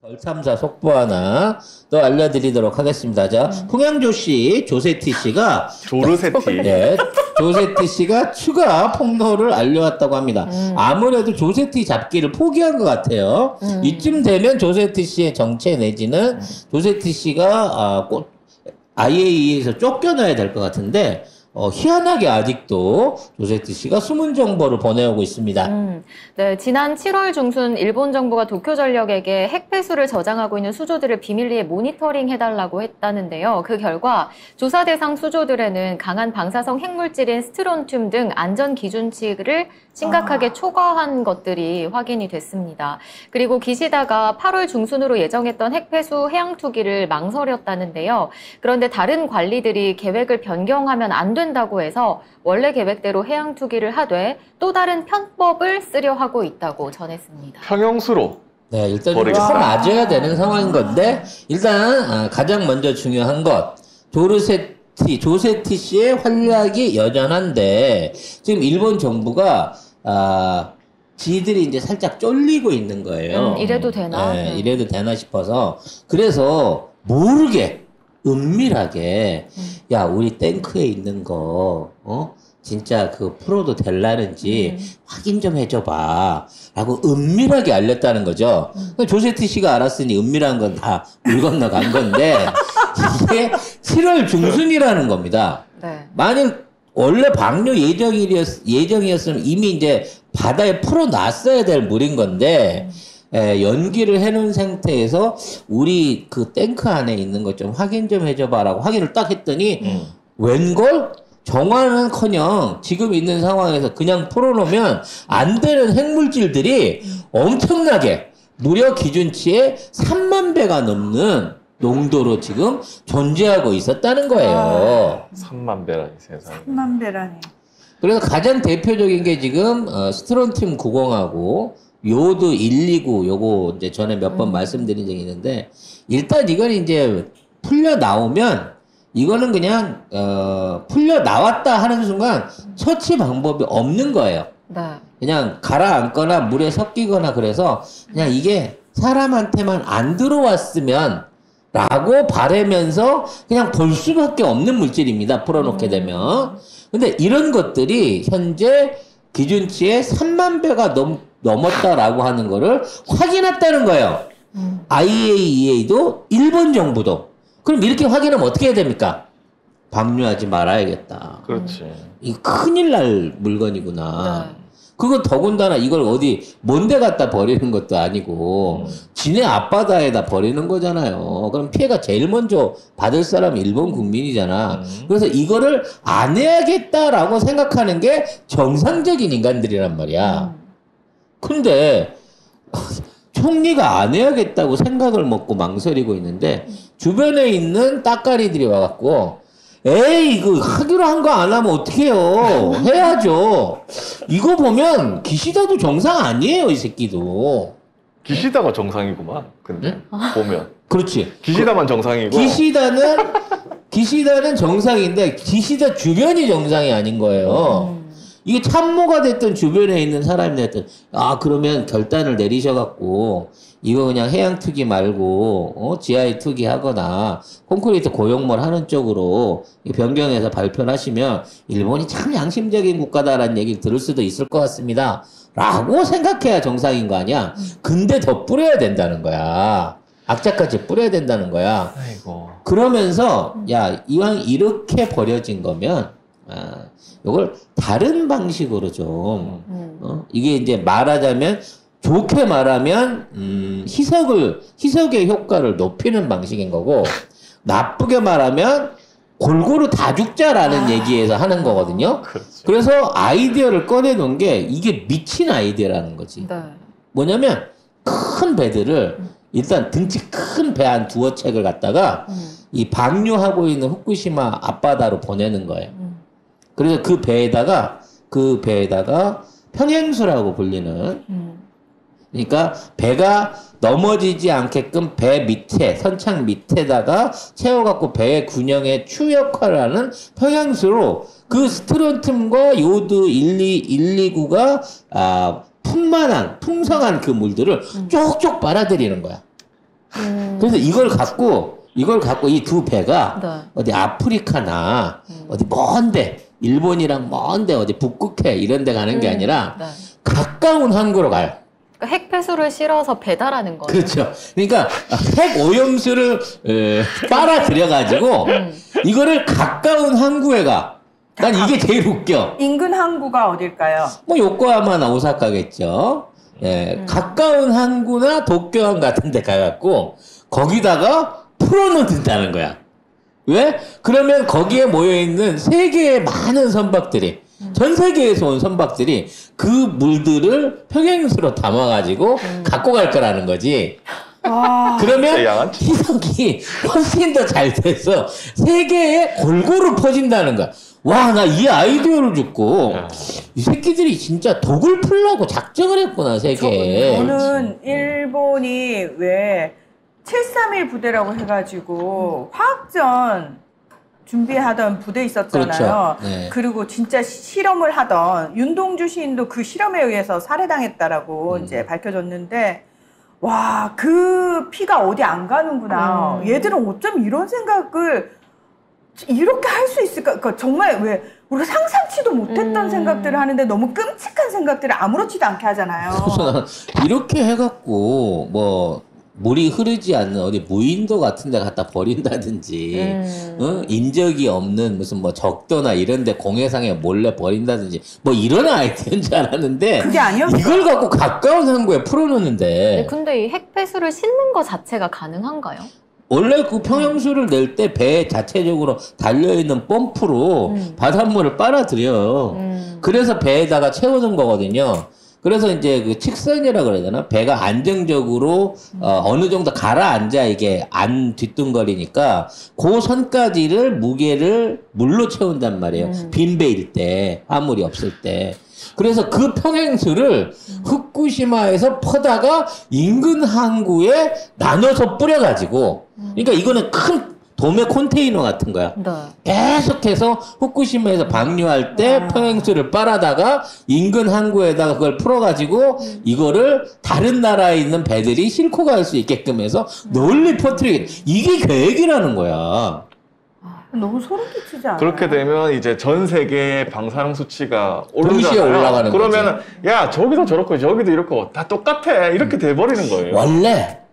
덜참사 속보 하나 또 알려드리도록 하겠습니다. 자, 홍양조 씨, 조세티 씨가 조르세티. 네, 조세티 씨가 추가 폭로를 알려왔다고 합니다. 아무래도 조세티 잡기를 포기한 것 같아요. 이쯤 되면 조세티 씨의 정체 내지는 조세티 씨가 IAEA에서 쫓겨나야 될 것 같은데 희한하게 아직도 조세티 씨가 숨은 정보를 보내오고 있습니다. 네, 지난 7월 중순 일본 정부가 도쿄전력에게 핵폐수를 저장하고 있는 수조들을 비밀리에 모니터링해달라고 했다는데요. 그 결과 조사 대상 수조들에는 강한 방사성 핵물질인 스트론튬 등 안전 기준치를 심각하게 초과한 것들이 확인이 됐습니다. 그리고 기시다가 8월 중순으로 예정했던 핵폐수 해양 투기를 망설였다는데요. 그런데 다른 관리들이 계획을 변경하면 안 된다고 해서 원래 계획대로 해양 투기를 하되 또 다른 편법을 쓰려 하고 있다고 전했습니다. 평형수로. 네, 일단 좀 맞아야 되는 상황인 건데 일단 가장 먼저 중요한 것 조세티 씨의 활약이 여전한데 지금 일본 정부가 지들이 이제 살짝 쫄리고 있는 거예요. 이래도 되나? 네, 이래도 되나 싶어서 그래서 모르게 은밀하게 야 우리 탱크에 있는 거 진짜 그 풀어도 될라는지 확인 좀 해줘봐 라고 은밀하게 알렸다는 거죠. 조세티 씨가 알았으니 은밀한 건 다 물 건너간 건데 이게 7월 중순이라는 겁니다. 네. 만약 원래 방류 예정이었으면 이미 이제 바다에 풀어놨어야 될 물인 건데 연기를 해놓은 상태에서 우리 그 탱크 안에 있는 것 좀 확인 좀 해줘봐라고 확인을 딱 했더니 웬걸? 정화는커녕 지금 있는 상황에서 그냥 풀어놓으면 안 되는 핵물질들이 엄청나게 무려 기준치의 3만 배가 넘는 농도로 지금 존재하고 있었다는 거예요. 3만 배라니 세상에. 3만 배라니. 그래서 가장 대표적인 게 지금 스트론튬 90하고 요드 129 요거 이제 전에 몇 번 말씀드린 적이 있는데 일단 이건 이제 풀려 나오면 이거는 그냥 풀려 나왔다 하는 순간 처치 방법이 없는 거예요. 네. 그냥 가라앉거나 물에 섞이거나 그래서 그냥 이게 사람한테만 안 들어왔으면 라고 바라면서 그냥 볼 수밖에 없는 물질입니다. 풀어놓게 되면. 근데 이런 것들이 현재 기준치의 3만 배가 넘었다라고 하는 거를 확인했다는 거예요. IAEA도 일본 정부도. 그럼 이렇게 확인하면 어떻게 해야 됩니까? 방류하지 말아야겠다. 그렇지. 이 큰일 날 물건이구나. 네. 그건 더군다나 이걸 어디 먼데 갖다 버리는 것도 아니고 지네 앞바다에다 버리는 거잖아요. 그럼 피해가 제일 먼저 받을 사람이 일본 국민이잖아. 그래서 이거를 안 해야겠다라고 생각하는 게 정상적인 인간들이란 말이야. 근데 총리가 안 해야겠다고 생각을 먹고 망설이고 있는데 주변에 있는 따까리들이 와갖고 에이 그 하기로 한 거 안 하면 어떡해요. 해야죠. 이거 보면 기시다도 정상 아니에요 이 새끼도. 기시다가 정상이구만. 근데 보면 그렇지. 기시다만 정상이고 기시다는 정상인데 기시다 주변이 정상이 아닌 거예요. 이게 참모가 됐든 주변에 있는 사람이 됐든 그러면 결단을 내리셔갖고 이거 그냥 해양 투기 말고 지하에 투기하거나 콘크리트 고용물 하는 쪽으로 변경해서 발표를 하시면 일본이 참 양심적인 국가다라는 얘기를 들을 수도 있을 것 같습니다. 라고 생각해야 정상인 거 아니야. 근데 더 뿌려야 된다는 거야. 악착같이 뿌려야 된다는 거야. 아이고. 그러면서 야 이왕 이렇게 버려진 거면 이걸 다른 방식으로 좀 이게 이제 말하자면 좋게 말하면 희석의 효과를 높이는 방식인 거고 나쁘게 말하면 골고루 다 죽자라는 얘기에서 하는 거거든요. 그렇죠. 그래서 아이디어를 꺼내놓은 게 이게 미친 아이디어라는 거지. 네. 뭐냐면 큰 배들을 일단 등치 큰 배 한 두어 척을 갖다가 이 방류하고 있는 후쿠시마 앞바다로 보내는 거예요. 그래서 그 배에다가 평행수라고 불리는 그러니까 배가 넘어지지 않게끔 배 밑에 선창 밑에다가 채워갖고 배의 균형에 추 역할을 하는 평행수로 그 스트론튬과 요드 129가 풍성한 그 물들을 쪽쪽 빨아들이는 거야. 그래서 이걸 갖고 이 두 배가 네. 어디 아프리카나 어디 먼데 일본이랑 먼데 어디 북극해 이런 데 가는 게 아니라 네. 가까운 항구로 가요. 그러니까 핵폐수를 실어서 배달하는 거예요. 그렇죠. 그러니까 핵 오염수를 빨아들여 가지고 이거를 가까운 항구에 가. 난 이게 제일 웃겨. 인근 항구가 어딜까요? 뭐 요코하마나 오사카겠죠. 예, 가까운 항구나 도쿄항 같은 데 가갖고 거기다가 풀어놓는다는 거야. 왜? 그러면 거기에 모여있는 세계의 많은 선박들이 전 세계에서 온 선박들이 그 물들을 평행수로 담아가지고 갖고 갈 거라는 거지. 와. 그러면 진짜 양아치. 희석이 훨씬 더 잘 돼서 세계에 골고루 퍼진다는 거야. 와, 나 이 아이디어를 듣고 이 새끼들이 진짜 독을 풀려고 작정을 했구나, 세계에. 저는 일본이 왜 731 부대라고 해가지고 화학전 준비하던 부대 있었잖아요. 그렇죠. 네. 그리고 진짜 실험을 하던 윤동주 시인도 그 실험에 의해서 살해당했다라고 이제 밝혀졌는데 와, 그 피가 어디 안 가는구나. 얘들은 어쩜 이런 생각을 이렇게 할 수 있을까? 그러니까 정말 왜 우리가 상상치도 못했던 생각들을 하는데 너무 끔찍한 생각들을 아무렇지도 않게 하잖아요. 그래서 난 이렇게 해갖고 뭐 물이 흐르지 않는 어디 무인도 같은 데 갖다 버린다든지 인적이 없는 무슨 뭐 적도나 이런 데 공해상에 몰래 버린다든지 뭐 이런 아이디어인 줄 알았는데 그게 아니었어요. 이걸 갖고 가까운 항구에 풀어놓는데 네, 근데 이 핵폐수를 싣는 거 자체가 가능한가요? 원래 그 평형수를 낼 때 배 자체적으로 달려있는 펌프로 바닷물을 빨아들여요. 그래서 배에다가 채우는 거거든요. 그래서 이제 그 직선이라 그래야 되나? 배가 안정적으로 어느 정도 가라앉아 이게 안 뒤뚱거리니까 그 선까지를 무게를 물로 채운단 말이에요. 빈 배일 때, 화물이 없을 때. 그래서 그 평행수를 후쿠시마에서 퍼다가 인근 항구에 나눠서 뿌려가지고, 그러니까 이거는 큰 도매 컨테이너 같은 거야. 네. 계속해서 후쿠시마에서 방류할 때 평행수를 빨아다가 인근 항구에다가 그걸 풀어가지고 이거를 다른 나라에 있는 배들이 싣고 갈 수 있게끔 해서 널리 퍼뜨리게. 이게 계획이라는 거야. 너무 소름 끼치지 않아요? 그렇게 되면 이제 전 세계의 방사능 수치가 동시에 오르잖아요. 올라가는 그러면은 야 저기도 저렇고 저기도 이렇고 다 똑같아 이렇게 돼버리는 거예요.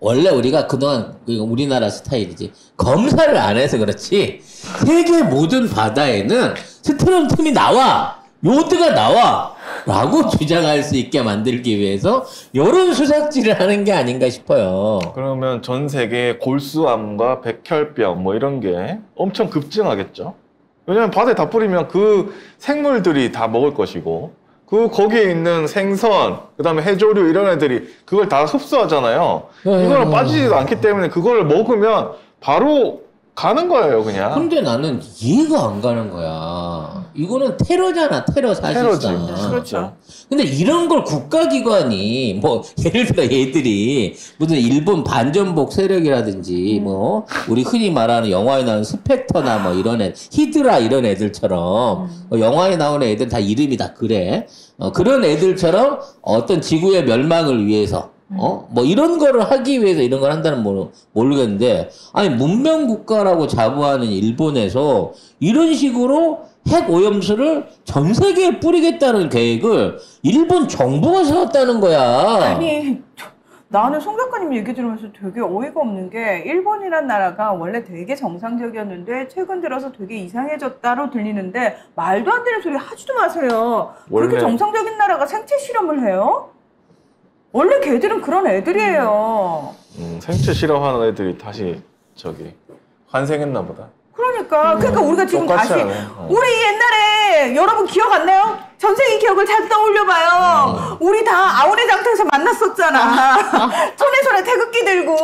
원래 우리가 그동안 우리나라 스타일이지. 검사를 안 해서 그렇지. 세계 모든 바다에는 스트롬틈이 나와. 요드가 나와. 라고 주장할 수 있게 만들기 위해서 이런 수작질을 하는 게 아닌가 싶어요. 그러면 전 세계의 골수암과 백혈병 뭐 이런 게 엄청 급증하겠죠. 왜냐면 바다에 다 뿌리면 그 생물들이 다 먹을 것이고 거기에 있는 생선, 그 다음에 해조류 이런 애들이 그걸 다 흡수하잖아요. 이거는 빠지지도 않기 때문에 그걸 먹으면 바로 가는 거예요, 그냥. 근데 나는 이해가 안 가는 거야. 이거는 테러잖아, 테러 사실상. 테러지. 그렇죠. 근데 이런 걸 국가기관이 뭐 예를 들어 얘들이 무슨 일본 반전복 세력이라든지 뭐 우리 흔히 말하는 영화에 나오는 스펙터나 뭐 이런 애 히드라 이런 애들처럼 영화에 나오는 애들 다 이름이 다 그래. 그런 애들처럼 어떤 지구의 멸망을 위해서 뭐 이런 거를 하기 위해서 이런 걸 한다는 모르겠는데 아니 문명 국가라고 자부하는 일본에서 이런 식으로 핵 오염수를 전 세계에 뿌리겠다는 계획을 일본 정부가 세웠다는 거야. 아니 나는 송 작가님 얘기 들으면서 되게 어이가 없는 게 일본이란 나라가 원래 되게 정상적이었는데 최근 들어서 되게 이상해졌다로 들리는데 말도 안 되는 소리 하지도 마세요. 그렇게 원래- 정상적인 나라가 생체 실험을 해요? 원래 걔들은 그런 애들이에요. 생체 실험하는 애들이 다시 환생했나 보다. 그러니까 우리가 지금 똑같이 다시 하네. 우리 옛날에 여러분 기억 안 나요? 전생의 기억을 잘 떠올려봐요. 우리 다 아우레 장터에서 만났었잖아. 손에 태극기 들고.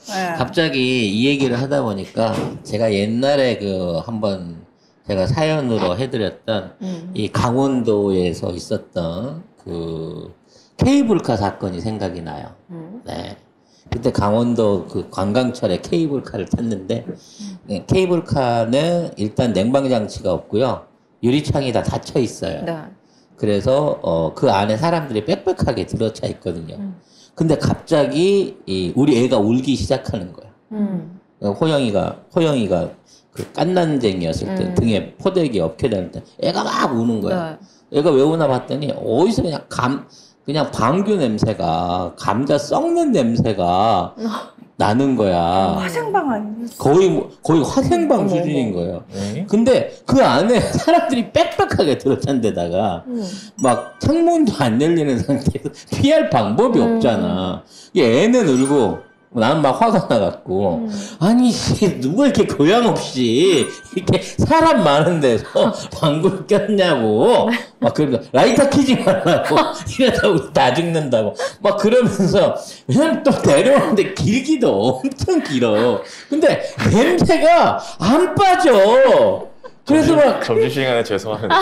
네. 갑자기 이 얘기를 하다 보니까 제가 옛날에 한번 제가 사연으로 해드렸던 이 강원도에서 있었던 케이블카 사건이 생각이 나요. 네. 그때 강원도 관광철에 케이블카를 탔는데, 네, 케이블카는 일단 냉방장치가 없고요. 유리창이 다 닫혀 있어요. 네. 그래서, 그 안에 사람들이 빽빽하게 들어차 있거든요. 근데 갑자기 우리 애가 울기 시작하는 거야. 호영이가 그 깐난쟁이였을 때 등에 포대기 엎겨 다닐 때 애가 막 우는 거야. 네. 애가 왜 우나 봤더니 어디서 그냥 방귀 냄새가 감자 썩는 냄새가 나는 거야. 화생방 아니에요? 거의 화생방 수준인 거예요. 근데 그 안에 사람들이 빽빽하게 들어찬 데다가 막 창문도 안 열리는 상태에서 피할 방법이 없잖아. 애는 울고 난 막 화가 나갖고 아니 누가 이렇게 교양 없이 이렇게 사람 많은 데서 방구를 꼈냐고 막 그러니까 라이터 켜지 말라고 이러다 우리 다 죽는다고 막 그러면서 왜냐면 또 내려오는데 길기도 엄청 길어. 근데 냄새가 안 빠져. 그래서 막 점심시간에 죄송합니다.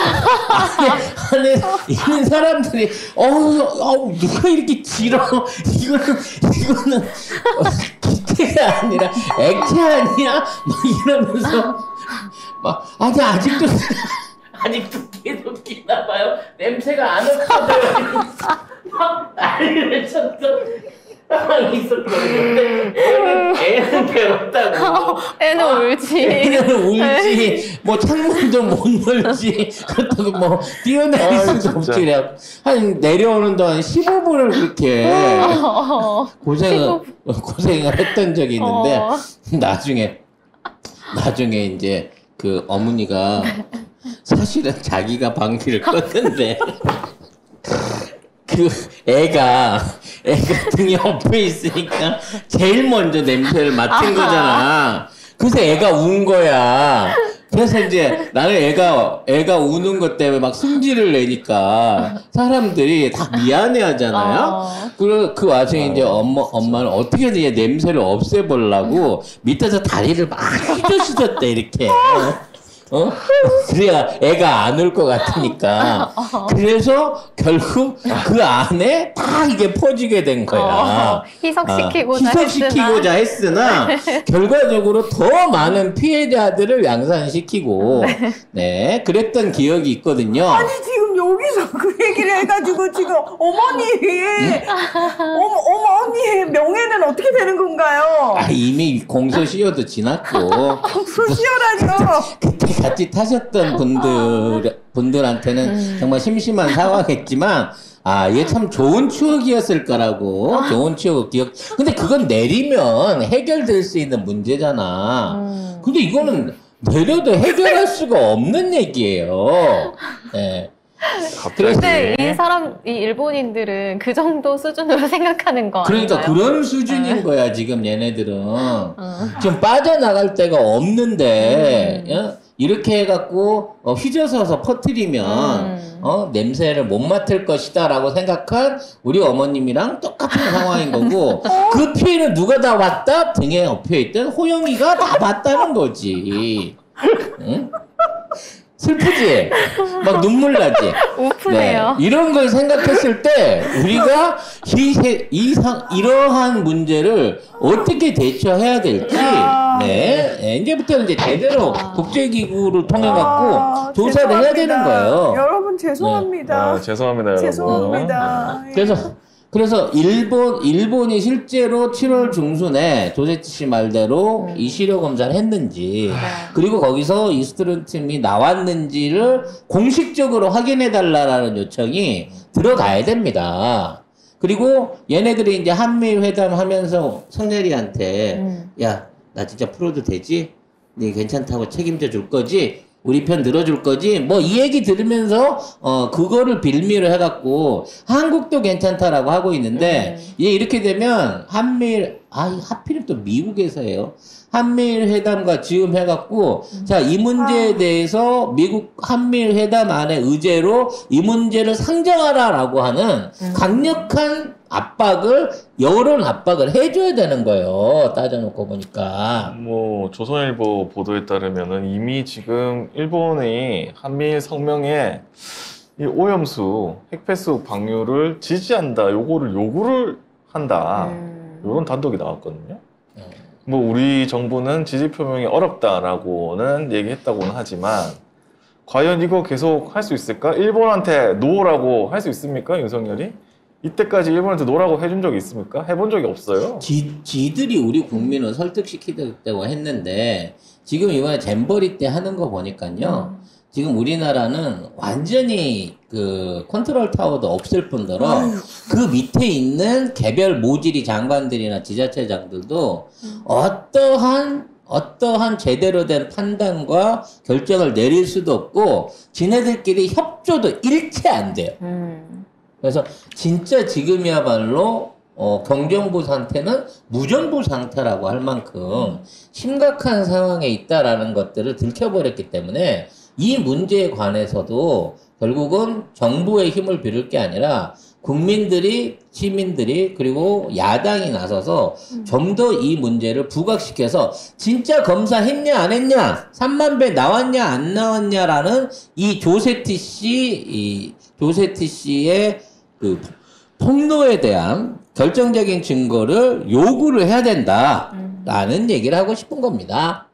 안에 있는 사람들이 누가 이렇게 길어? 이거는 기체가 아니라 액체 아니야? 막 이러면서 막 아직도 계속 기나 봐요. 냄새가 안 없어져요. 막 난리를 쳤던 상황이 있었거든요. 애는 괴롭다고. 애는 울지. 애는 울지. 뭐 창문도 못 열지. 그렇다고 뭐 뛰어내릴 수도 없지. 그냥 한 내려오는 동안 15분을 그렇게 고생을 했던 적이 있는데 나중에 이제 그 어머니가 사실은 자기가 방귀를 껐는데 그 애가 등에 엎여 있으니까 제일 먼저 냄새를 맡은 거잖아. 그래서 애가 운 거야. 그래서 이제 나는 애가 우는 것 때문에 막 승질을 내니까 사람들이 다 미안해 하잖아요. 그리고 그 와중에 이제 엄마는 어떻게든 얘 냄새를 없애보려고 밑에서 다리를 막 휘저시켰대, 이렇게. 그래야 애가 안 올 것 같으니까. 그래서 결국 그 안에 다 이게 퍼지게 된 거야. 희석시키고자 했으나 결과적으로 더 많은 피해자들을 양산시키고 네 그랬던 기억이 있거든요. 아니 지금 여기서 그 얘기를 해가지고 지금 어머니의 명예는 어떻게 되는 건가요? 이미 공소시효도 지났고. 공소시효라뇨. 그때 같이 타셨던 분들한테는 정말 심심한 상황이었지만 이게 참 좋은 추억이었을 거라고. 좋은 기억. 근데 그건 내리면 해결될 수 있는 문제잖아. 근데 이거는 내려도 해결할 수가 없는 얘기예요. 네. 근데 이 일본인들은 그 정도 수준으로 생각하는 거 아닌가요? 그러니까 그런 수준인 거야 지금 얘네들은. 지금 빠져나갈 데가 없는데 이렇게 해갖고 휘저어서 퍼뜨리면 냄새를 못 맡을 것이다 라고 생각한 우리 어머님이랑 똑같은 상황인 거고 그 피해는 누가 다 봤다? 등에 엎여있던 호영이가 다 봤다는 거지. 응? 슬프지? 막 눈물 나지? 우프네요. 네. 이런 걸 생각했을 때 우리가 이러한 문제를 어떻게 대처해야 될지 네. 이제부터는 이제 제대로 국제기구를 통해 갖고 조사를 해야 되는 거예요. 여러분 죄송합니다. 네. 죄송합니다, 여러분. 죄송합니다. 그래서 일본이 실제로 7월 중순에 조세치 씨 말대로 이 시료 검사를 했는지 그리고 거기서 이스트론튬이 나왔는지를 공식적으로 확인해 달라라는 요청이 들어가야 됩니다. 그리고 얘네들이 이제 한미일 회담 하면서 성렬이한테 야, 나 진짜 풀어도 되지? 네 괜찮다고 책임져 줄 거지? 우리 편 들어줄 거지? 뭐 이 얘기 들으면서 그거를 빌미로 해갖고 한국도 괜찮다라고 하고 있는데 이제 이렇게 되면 한미일 하필 또 미국에서 한미일 회담과 지금 해갖고 자 이 문제에 대해서 미국 한미일 회담 안에 의제로 이 문제를 상정하라라고 하는 강력한 여론 압박을 해줘야 되는 거예요. 따져놓고 보니까. 뭐 조선일보 보도에 따르면은 이미 지금 일본이 한미일 성명에 이 오염수 핵폐수 방류를 지지한다, 요구를 한다, 이런 단독이 나왔거든요. 뭐 우리 정부는 지지 표명이 어렵다라고는 얘기했다고는 하지만 과연 이거 계속 할 수 있을까? 일본한테 노라고 할 수 있습니까, 윤석열이? 이때까지 일본한테 노라고 해준 적이 있습니까? 해본 적이 없어요. 지들이 우리 국민을 설득시키려고 했는데 지금 이번에 잼버리 때 하는 거 보니까요. 지금 우리나라는 완전히 그 컨트롤 타워도 없을 뿐더러 그 밑에 있는 개별 모지리 장관들이나 지자체장들도 어떠한 제대로 된 판단과 결정을 내릴 수도 없고 지네들끼리 협조도 일체 안 돼요. 그래서 진짜 지금이야말로 경정부 상태는 무정부 상태라고 할 만큼 심각한 상황에 있다라는 것들을 들켜버렸기 때문에 이 문제에 관해서도 결국은 정부의 힘을 빌릴 게 아니라 국민들이, 시민들이, 그리고 야당이 나서서 좀 더 이 문제를 부각시켜서 진짜 검사했냐, 안 했냐, 3만 배 나왔냐, 안 나왔냐라는 이 조세티 씨의 그 폭로에 대한 결정적인 증거를 요구를 해야 된다라는 얘기를 하고 싶은 겁니다.